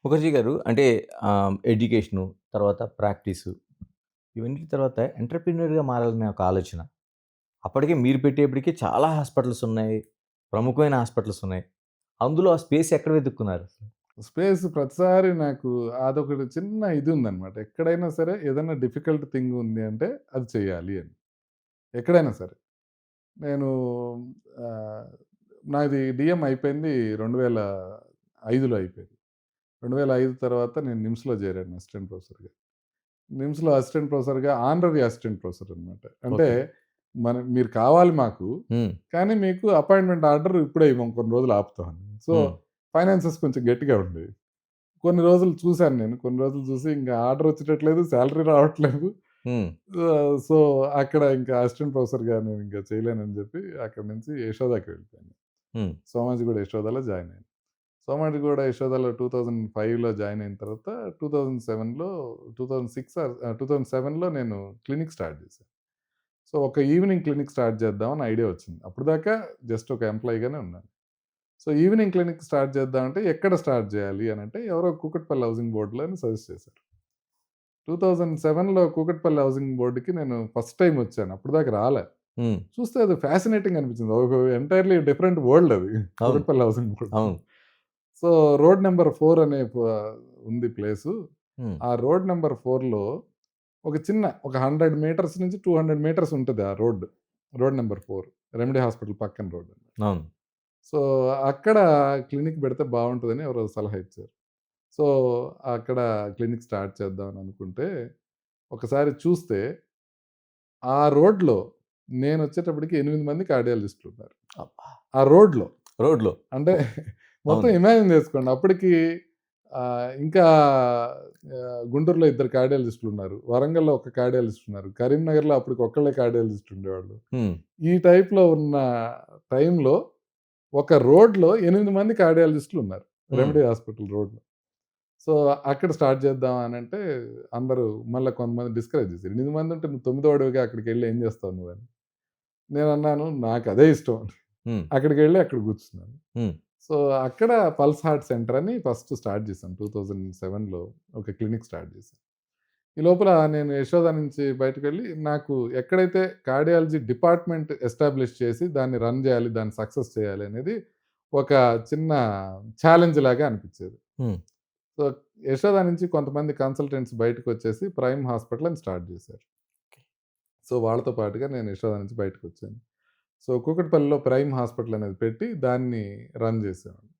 ముఖర్జీ గారు అంటే ఎడ్యుకేషను, తర్వాత ప్రాక్టీసు ఇవన్నిటి తర్వాత ఎంటర్‌ప్రెన్యూర్‌గా మారాలనే ఒక ఆలోచన. అప్పటికే మీరు పెట్టేప్పటికి చాలా హాస్పిటల్స్ ఉన్నాయి. ప్రముఖమైన హాస్పిటల్స్ ఉన్నాయి. అందులో ఆ స్పేస్ ఎక్కడ వెతుక్కున్నారు? స్పేస్ ప్రతిసారి నాకు అదొకటి చిన్న ఇది ఉందనమాట. ఎక్కడైనా సరే ఏదైనా డిఫికల్ట్ థింగ్ ఉంది అంటే అది చేయాలి అని. ఎక్కడైనా సరే. నేను ఆహ్, నాది డీఎం అయిపోయింది 2005లో అయిపోయింది. 2005 తర్వాత నేను నిమ్స్‌లో చేరాను అసిస్టెంట్ ప్రొఫెసర్‌గా. నిమ్స్‌లో అసిస్టెంట్ ప్రొఫెసర్‌గా ఆనరరీ అసిస్టెంట్ ప్రొఫెసర్ అనమాట. అంటే ఓకే. మీరు కావాలి మాకు. హ్మ్. కానీ మీకు అపాయింట్‌మెంట్ ఆర్డర్ ఇప్పుడే ఇవ్వం. కొన్ని రోజులు ఆపుతామని. సో, హ్మ్. ఫైనాన్సెస్ కొంచెం గట్టిగా ఉండేవి. కొన్ని రోజులు చూసాను నేను. కొన్ని రోజులు చూసి ఇంక ఆర్డర్ వచ్చేటట్లేదు. సాలరీ రావట్లేదు. హ్మ్. సో, అక్కడ ఇంకా అసిస్టెంట్ ప్రొఫెసర్‌గా నేను ఇంకా చేయలేనని చెప్పి అక్కడి నుంచి యశోదాకి వెళ్ళిపోయాను. హ్మ్. సోమాజిగూడ యశోదాలో జాయిన్ అయ్యాను. సోమాజిగూడ యశోదాలో 2005లో జాయిన్ అయిన తర్వాత 2007లో 2007లో నేను క్లినిక్ స్టార్ట్ చేశాను. సో, ఒక ఈవినింగ్ క్లినిక్ స్టార్ట్ చేద్దాం అని ఐడియా వచ్చింది. అప్పటిదాకా జస్ట్ ఒక ఎంప్లాయీగానే ఉన్నాను. సో, ఈవినింగ్ క్లినిక్ స్టార్ట్ చేద్దామంటే ఎక్కడ స్టార్ట్ చేయాలి అనంటే ఎవరో కూకట్పల్లి హౌసింగ్ బోర్డ్‌లో అని సజెస్ట్ చేశారు. 2007లో కూకట్పల్లి హౌసింగ్ బోర్డ్‌కి నేను ఫస్ట్ టైమ్ వచ్చాను. అప్పటిదాకా రాలే. హ్మ్. చూస్తే అది ఫ్యాసినేటింగ్ అనిపించింది. ఒక ఎంటైర్‌లీ డిఫరెంట్ వరల్డ్ అది. అవును. Kukatpally housing board. అవును. సో, రోడ్ నంబర్ 4 అనే ఉంది ప్లేసు. హ్మ్. ఆ రోడ్ నంబర్ 4లో ఒక చిన్న ఒక 100 మీటర్స్ నుంచి 200 మీటర్స్ ఉంటది ఆ road. Road number 4 remedy hospital పక్కన రోడ్. అవును. సో, అక్కడ క్లినిక్ పెడితే బావుంటదని ఎవరో సలహా ఇచ్చారు. సో, అక్కడ క్లినిక్ స్టార్ట్ చేద్దాం అని అనుకుంటే, ఒకసారి చూస్తే ఆ రోడ్‌లో నేనొచ్చేటప్పటికి 8 మంది కార్డియాలజిస్టులున్నారు. అబ్బా! ఆ రోడ్‌లో. రోడ్‌లో. అంటే మొత్తం అవును. ఇమాజిన్ చేసుకోండి. అప్పటికి ఇంకా గుంటూరులో ఇద్దరు కార్డియాలజిస్టులున్నారు. వరంగల్‌లో ఒక కార్డియాలజిస్ట్ ఉన్నారు. కరీంనగర్‌లో అప్పటికి ఒక్కళ్ళే కార్డియాలజిస్ట్ ఉండేవాళ్ళు. హ్మ్. ఈ టైప్‌లో ఉన్న టైంలో ఒక రోడ్‌లో 8 మంది కార్డియాలజిస్టులున్నారు. హ్మ్. రెమెడీ హాస్పిటల్ రోడ్‌లో. సో, అక్కడ స్టార్ట్ చేద్దాం అనంటే అందరూ మళ్ళా కొంతమంది డిస్కరేజ్ చేసారు. 8 మంది ఉంటే నువ్వు తొమ్మిదోడివిగా అక్కడికెళ్ళి ఏం చేస్తావు నువ్వని. నేనన్నాను నాకదే ఇష్టం అని. హ్మ్. అక్కడికెళ్ళి అక్కడ కూర్చున్నాను. హ్మ్. సో, అక్కడ పల్స్ హార్ట్ సెంటర్ అని ఫస్ట్ స్టార్ట్ చేశాం. 2007లో ఒక క్లినిక్ స్టార్ట్ చేశాం. ఈ లోపల నేను యశోద నుంచి బయటకెళ్ళి నాకు ఎక్కడైతే కార్డియాలజీ డిపార్ట్‌మెంట్ ఎస్టాబ్లిష్ చేసి దాన్ని రన్ చేయాలి, దాన్ని సక్సెస్ చేయాలి అనేది ఒక చిన్న ఛాలెంజ్ లాగా అనిపిచ్చేది. హ్మ్. సో, యశోద నుంచి కొంతమంది కన్సల్టెంట్స్ బయటకొచ్చేసి ప్రైమ్ హాస్పిటల్ అని స్టార్ట్ చేశారు. సో, వాళ్ళతో పాటుగా నేను యశోద నుంచి బయటకొచ్చాను. సో, కూకట్పల్లిలో ప్రైమ్ హాస్పిటల్ అనేది పెట్టి దాన్ని రన్ చేసేవాడిని.